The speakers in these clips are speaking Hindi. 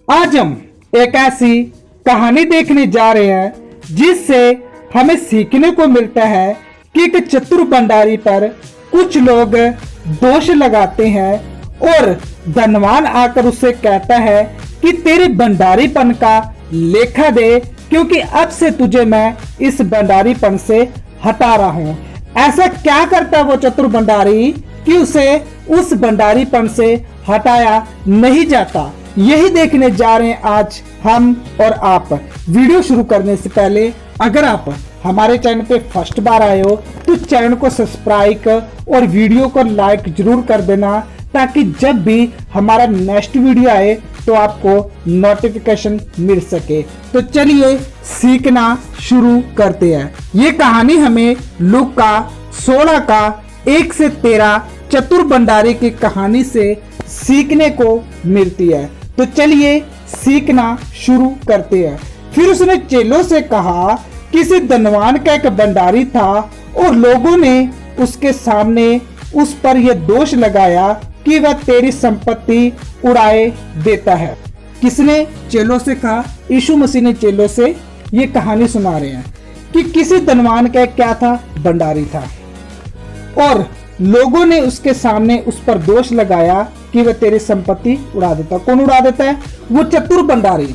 आज हम एक ऐसी कहानी देखने जा रहे हैं जिससे हमें सीखने को मिलता है कि एक चतुर भंडारी पर कुछ लोग दोष लगाते हैं और धनवान आकर उससे कहता है कि तेरे भंडारीपन का लेखा दे, क्योंकि अब से तुझे मैं इस भंडारीपन से हटा रहा हूँ। ऐसा क्या करता वो चतुर भंडारी कि उसे उस भंडारीपन से हटाया नहीं जाता। यही देखने जा रहे हैं आज हम और आप। वीडियो शुरू करने से पहले अगर आप हमारे चैनल पे फर्स्ट बार आए हो तो चैनल को सब्सक्राइब और वीडियो को लाइक जरूर कर देना, ताकि जब भी हमारा नेक्स्ट वीडियो आए तो आपको नोटिफिकेशन मिल सके। तो चलिए सीखना शुरू करते हैं। ये कहानी हमें लूका 16 का 1 से 13 चतुर भंडारी की कहानी से सीखने को मिलती है। तो चलिए सीखना शुरू करते हैं। फिर उसने चेलों से कहा, किसी धनवान का एक भंडारी था और लोगों ने उसके सामने उस पर यह दोष लगाया कि वह तेरी संपत्ति उड़ाए देता है। किसने? चेलों से कहा। यीशु मसीह ने चेलों से ये कहानी सुना रहे हैं कि किसी धनवान का क्या था? भंडारी था, और लोगों ने उसके सामने उस पर दोष लगाया कि वह तेरी संपत्ति उड़ा देता। कौन उड़ा देता है? वो चतुर भंडारी।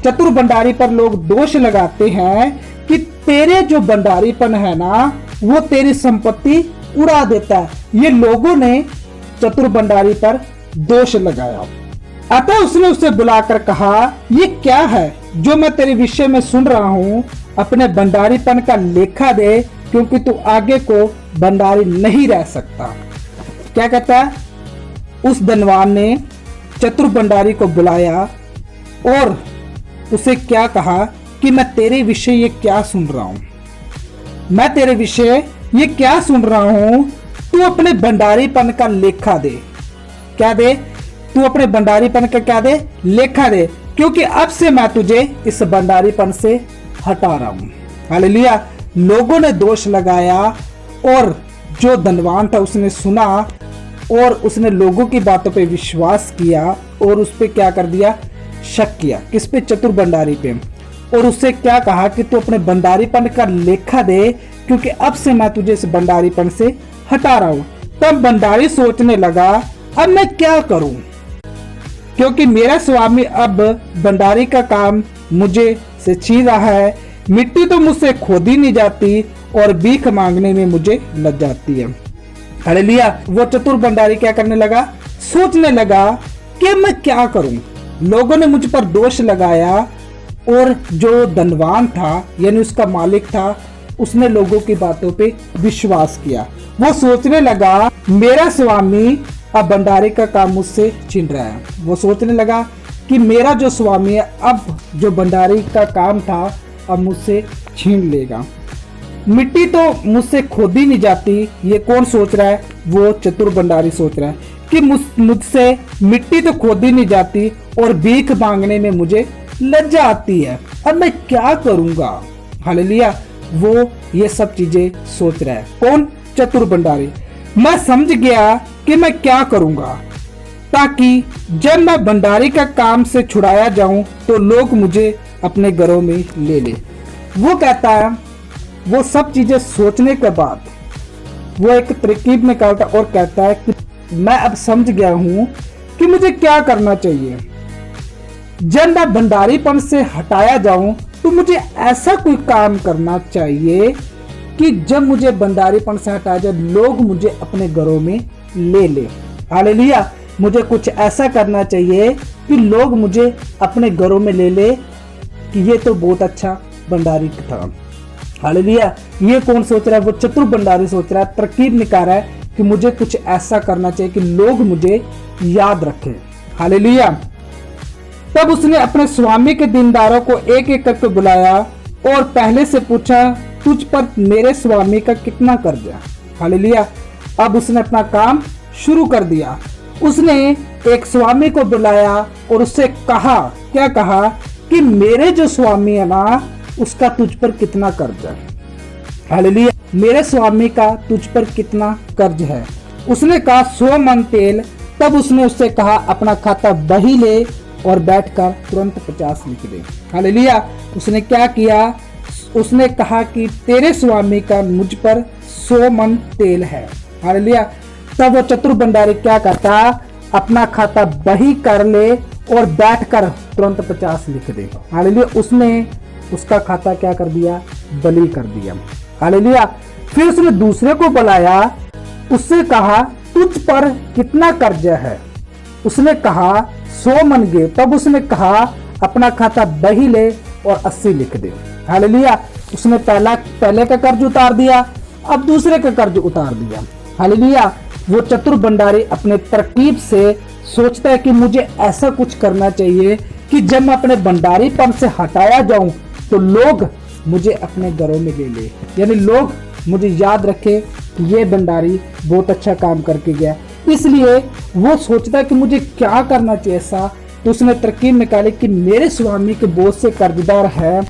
चतुर भंडारी पर लोग दोष लगाते हैं कि तेरे जो भंडारीपन है ना, वो तेरी संपत्ति उड़ा देता है। ये लोगों ने चतुर भंडारी पर दोष लगाया। अतः उसने उसे बुलाकर कहा, ये क्या है जो मैं तेरे विषय में सुन रहा हूँ? अपने भंडारीपन का लेखा दे, क्योंकि तू आगे को भंडारी नहीं रह सकता। क्या कहता है? उस धनवान ने चतुर भंडारी को बुलाया और उसे क्या कहा कि मैं तेरे विषय ये क्या सुन रहा हूं, मैं तेरे विषय ये क्या सुन रहा हूं, तू अपने भंडारीपन का लेखा दे। क्या दे? तू अपने भंडारीपन का क्या दे? लेखा दे, क्योंकि अब से मैं तुझे इस भंडारीपन से हटा रहा हूं। हालेलुया। लोगों ने दोष लगाया और जो धनवान था उसने सुना और उसने लोगों की बातों पे विश्वास किया और उस पे क्या कर दिया? शक किया। किस पे? चतुर भंडारी पे। और उससे क्या कहा कि तू अपने भंडारीपन का लेखा दे, क्योंकि अब से मैं तुझे इस भंडारीपन से हटा रहा हूं। तब भंडारी सोचने लगा, अब मैं क्या करूं, क्योंकि मेरा स्वामी अब भंडारी का काम मुझे से छीन रहा है। मिट्टी तो मुझसे खोदी नहीं जाती और भीख मांगने में मुझे लग जाती है। हालेलुया। वो चतुर भंडारी क्या करने लगा? सोचने लगा कि मैं क्या करूं। लोगों ने मुझ पर दोष लगाया और जो धनवान था यानी उसका मालिक था, उसने लोगों की बातों पे विश्वास किया। वो सोचने लगा, मेरा स्वामी अब भंडारी का काम मुझसे छीन रहा है। वो सोचने लगा कि मेरा जो स्वामी है अब जो भंडारी का काम था अब मुझसे छीन लेगा। मिट्टी तो मुझसे खोदी नहीं जाती। ये कौन सोच रहा है? वो चतुर भंडारी सोच रहा है कि मुझसे मिट्टी तो खोदी नहीं जाती और भीख मांगने में मुझे लज्जा आती है। अब मैं क्या करूंगा? हालेलुया। वो ये सब चीजें सोच रहा है। कौन? चतुर भंडारी। मैं समझ गया कि मैं क्या करूंगा, ताकि जब मैं भंडारी का काम से छुड़ाया जाऊं तो लोग मुझे अपने घरों में ले ले। वो कहता है, वो सब चीजें सोचने के बाद वो एक तरकीब निकालता और कहता है कि मैं अब समझ गया हूं कि मुझे क्या करना चाहिए। जब मैं भंडारीपन से हटाया जाऊं तो मुझे ऐसा कोई काम करना चाहिए कि जब मुझे भंडारीपन से हटाया जाए लोग मुझे अपने घरों में ले ले। हालेलुया। मुझे कुछ ऐसा करना चाहिए कि लोग मुझे अपने घरों में ले ले कि ये तो बहुत अच्छा भंडारी था। हालेलुया। ये कौन सोच रहा है? वो चतुर भंडारी सोच रहा है, तरकीब निकाल रहा है कि मुझे कुछ ऐसा करना चाहिए कि लोग मुझे याद रखें। हालेलुया। तब उसने अपने स्वामी के दीनदारों को एक एक करके बुलाया और पहले से पूछा, तुझ पर मेरे स्वामी का कितना कर्ज है? हालेलुया। अब उसने अपना काम शुरू कर दिया। उसने एक स्वामी को बुलाया और उससे कहा, क्या कहा कि मेरे जो स्वामी है ना, उसका तुझ पर कितना कर्ज है। हालेलुया। मेरे स्वामी का तुझ पर कितना कर्ज है? उसने कहा 100 मन तेल। तब उसने उससे कहा, अपना खाता बही ले और बैठकर तुरंत 50 लिख दे। हालेलुया। उसने क्या किया? उसने कहा कि तेरे स्वामी का मुझ पर 100 मन तेल है। हालेलुया। तब वो चतुर भंडारी क्या करता? अपना खाता बही कर ले और बैठकर तुरंत 50 लिख दे। हालेलुया। उसने उसका खाता क्या कर दिया? बली कर दिया। हालेलुया। फिर उसने दूसरे को बुलाया, उससे कहा तुझ पर कितना कर्जा है? उसने कहा 100 मन गे। तब उसने कहा अपना खाता बही ले और 80 लिख दे। हालेलुया। उसने पहले का कर्ज उतार दिया, अब दूसरे का कर्ज उतार दिया। हालेलुया। वो चतुर भंडारी अपने तरकीब से सोचता है कि मुझे ऐसा कुछ करना चाहिए कि जब मैं अपने भंडारीपन से हटाया जाऊं तो लोग मुझे अपने घरों में ले ले, यानी लोग मुझे याद रखे कि ये भंडारी बहुत अच्छा काम करके गया। इसलिए वो सोचता है कि मुझे क्या करना चाहिए ऐसा। तो उसने तरकीब निकाली कि मेरे स्वामी के बहुत से कर्जदार है,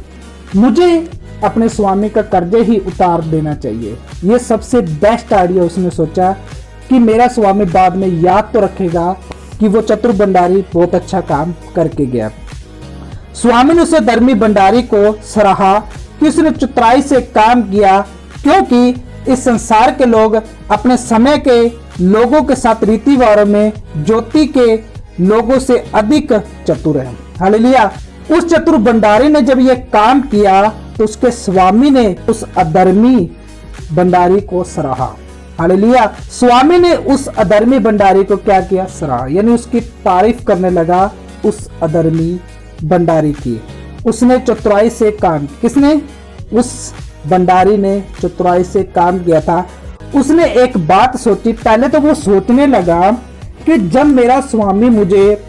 मुझे अपने स्वामी का कर्जे ही उतार देना चाहिए। ये सबसे बेस्ट आइडिया उसने सोचा कि मेरा स्वामी बाद में याद तो रखेगा कि वो चतुर भंडारी बहुत अच्छा काम करके गया। स्वामी ने उसे धर्मी भंडारी को सराहा कि उसने चतुराई से काम किया, क्योंकि इस संसार के लोग अपने समय के लोगों के साथ रीति रिवाजों में ज्योति के लोगों से अधिक चतुर है। हालेलुया। उस चतुर भंडारी ने जब यह काम किया तो उसके स्वामी ने उस अधर्मी भंडारी को सराहा। हालेलुया। स्वामी ने उस अधर्मी भंडारी को क्या किया? सराहा, यानी उसकी तारीफ करने लगा उस अधर्मी भंडारी की। उसने चतुराई से काम, किसने? उस भंडारी ने चतुराई से काम किया था। उसने एक बात सोची। पहले तो वो सोचने लगा कि जब मेरा स्वामी मुझे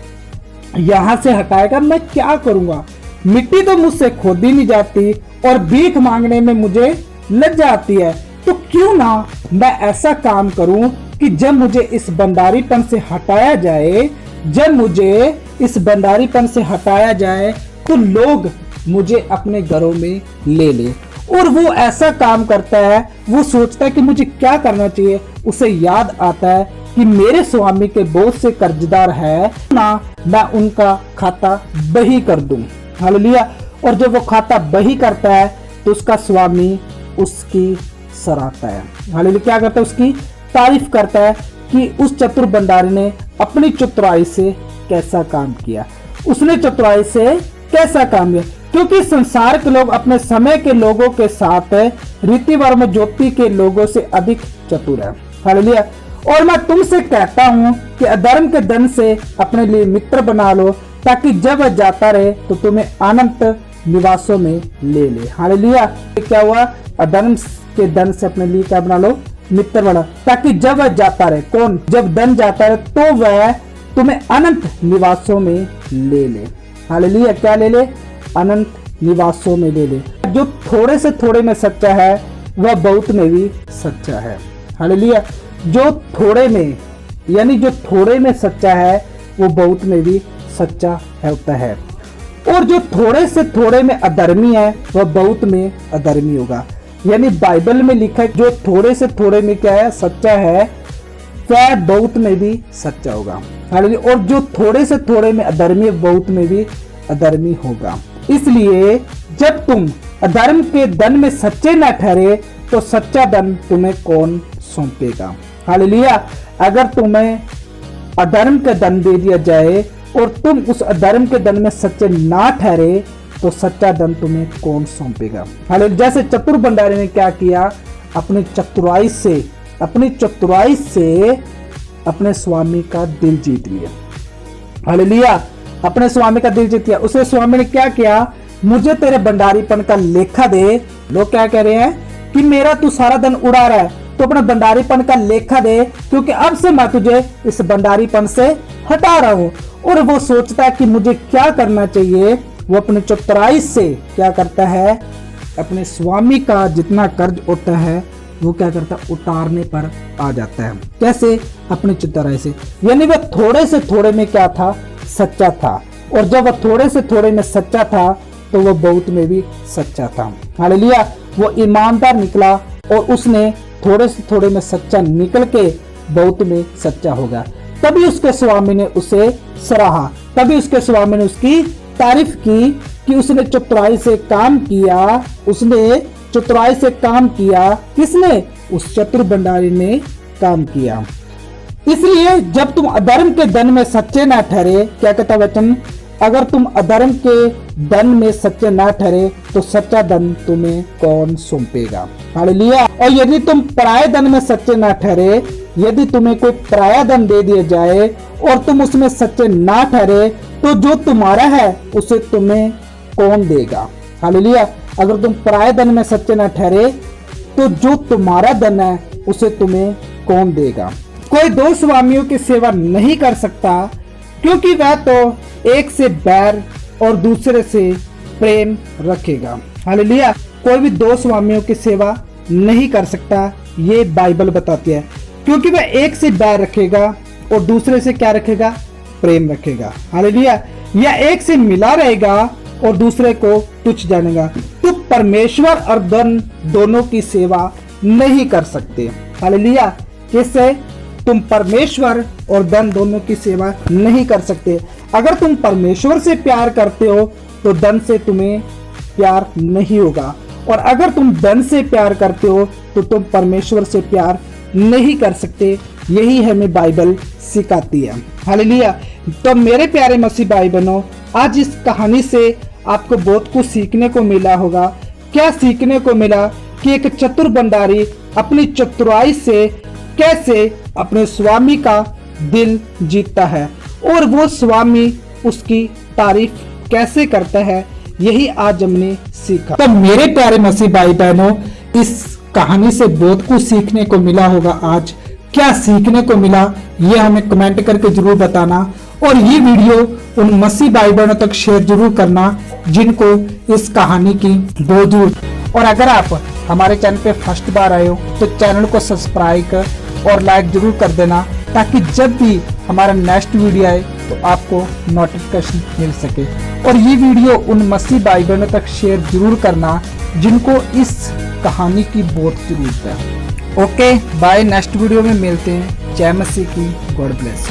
यहां से हटाएगा मैं क्या करूंगा? मिट्टी तो मुझसे खोदी नहीं जाती और भीख मांगने में मुझे लज्जा आती है, तो क्यों ना मैं ऐसा काम करूं कि जब मुझे इस भंडारीपन से हटाया जाए, तो लोग मुझे अपने घरों में ले ले। और वो ऐसा काम करता है, वो सोचता है कि मुझे क्या करना चाहिए। उसे याद आता है कि मेरे स्वामी के बहुत से कर्जदार है ना, मैं उनका खाता बही कर दूं। हालेलुया। और जब वो खाता बही करता है तो उसका स्वामी उसकी सराहता है। हालेलुया। क्या करता है? उसकी तारीफ करता है कि उस चतुर भंडारी ने अपनी चतुराई से कैसा काम किया। उसने चतुराई से कैसा काम किया? क्योंकि संसार के लोग अपने समय के लोगों के साथ रीति वर्म ज्योति के लोगों से अधिक चतुर है। हालेलुया। और मैं तुमसे कहता हूं कि अधर्म के धन से अपने लिए मित्र बना लो, ताकि जब वह जाता रहे तो तुम्हें अनंत निवासों में ले ले। हालेलुया। क्या हुआ? अधर्म के धन से अपने लिए क्या बना लो? मित्र बना, ताकि जब वह जाता रहे, कौन? जब धन जाता रहे तो वह तुम्हें अनंत निवासों में ले ले। हालेलुया। क्या ले ले? अनंत निवासों में ले ले। जो थोड़े से थोड़े में सच्चा है वह बहुत में भी सच्चा है। हालेलुया। जो थोड़े में, यानी जो थोड़े में सच्चा है वो बहुत में भी सच्चा होता है। और जो थोड़े से थोड़े में अधर्मी है वह बहुत में अधर्मी होगा। यानी बाइबल में लिखा है जो थोड़े से थोड़े में क्या है? सच्चा है, वह बहुत में भी सच्चा होगा। हालेलुया। और जो थोड़े से थोड़े में अधर्मी है बहुत में भी अधर्मी होगा। इसलिए जब तुम अधर्म के धन में सच्चे न ठहरे तो सच्चा धन तुम्हें कौन सौंपेगा? हालेलुया। अगर तुम्हें अधर्म का धन दे दिया जाए और तुम उस अधर्म के धन में सच्चे ना ठहरे तो सच्चा धन तुम्हें कौन सौंपेगा? हालेलुया। जैसे चतुर भंडारी ने क्या किया? अपनी चतुराई से अपने स्वामी का दिल जीत लिया। हालेलुया। अपने स्वामी का दिल जीत लिया। उसने स्वामी ने क्या किया? मुझे तेरे भंडारीपन का लेखा दे। लोग क्या कह रहे हैं कि मेरा तू सारा धन उड़ा रहा है, तो अपना भंडारीपन का लेखा दे, क्योंकि अब से मैं तुझे इस भंडारीपन से हटा रहा हूं। और वो सोचता है कि मुझे क्या करना चाहिए। वो अपने चतुराई से क्या करता है? अपने स्वामी का जितना कर्ज होता है वो क्या करता है? उतारने पर आ जाता है। कैसे? अपनी चतुराई से। यानी वह थोड़े से थोड़े में क्या था? सच्चा था। और जब वह थोड़े से थोड़े में सच्चा था तो वह बहुत में भी सच्चा था। हालेलुया। वो ईमानदार निकला और उसने थोड़े से थोड़े में सच्चा निकल के बहुत में सच्चा होगा। तभी उसके स्वामी ने उसे सराहा तभी उसके स्वामी ने उसकी तारीफ की कि उसने चतुराई से काम किया, उसने चतुराई से काम किया। किसने? उस चतुर भंडारी ने काम किया। इसलिए जब तुम अधर्म के धन में सच्चे ना ठहरे, क्या कहता वचन, अगर तुम अधर्म के धन में सच्चे ना ठहरे तो सच्चा धन तुम्हें कौन सौंपेगा। हालेलुया। और यदि तुम पराये धन में सच्चे ना ठहरे, यदि तुम्हें कोई पराया धन दे दिया जाए और तुम उसमें सच्चे ना ठहरे, तो जो तुम्हारा है उसे तुम्हें कौन देगा। हालेलुया। अगर तुम पराये धन में सच्चे ना ठहरे तो जो तुम्हारा धन है उसे तुम्हें कौन देगा। कोई दो स्वामियों की सेवा नहीं कर सकता, क्योंकि वह तो एक से बैर और दूसरे से प्रेम रखेगा। हालेलुया। कोई भी दो स्वामियों की सेवा नहीं कर सकता, ये बाइबल बताती है, क्योंकि वह एक से बैर रखेगा और दूसरे से क्या रखेगा? प्रेम रखेगा। हालेलुया। या एक से मिला रहेगा और दूसरे को तुच्छ जानेगा। तो परमेश्वर और धन दोनों की सेवा नहीं कर सकते। हालेलुया। किससे? तुम परमेश्वर और धन दोनों की सेवा नहीं कर सकते। अगर तुम परमेश्वर से प्यार करते हो तो धन से तुम्हें प्यार नहीं होगा, और अगर तुम धन से प्यार करते हो तो तुम परमेश्वर से प्यार नहीं कर सकते। यही हमें बाइबल सिखाती है। हालेलुया। तो मेरे प्यारे मसीह भाई बहनों, आज इस कहानी से आपको बहुत कुछ सीखने को मिला होगा। क्या सीखने को मिला? कि एक चतुर भंडारी अपनी चतुराई से कैसे अपने स्वामी का दिल जीतता है और वो स्वामी उसकी तारीफ कैसे करता है। यही आज हमने सीखा। तो मेरे प्यारे मसीह भाई बहनों, इस कहानी से बहुत कुछ सीखने को मिला होगा। आज क्या सीखने को मिला ये हमें कमेंट करके जरूर बताना, और ये वीडियो उन मसीह भाई बहनों तक शेयर जरूर करना जिनको इस कहानी की बहुत जरूरत। और अगर आप हमारे चैनल पे फर्स्ट बार आए हो तो चैनल को सब्सक्राइब और लाइक जरूर कर देना, ताकि जब भी हमारा नेक्स्ट वीडियो आए तो आपको नोटिफिकेशन मिल सके। और ये वीडियो उन मसीह भाई बहनों तक शेयर जरूर करना जिनको इस कहानी की बहुत जरूरत है। ओके बाय, नेक्स्ट वीडियो में मिलते हैं। जय मसीह की, गॉड ब्लेस।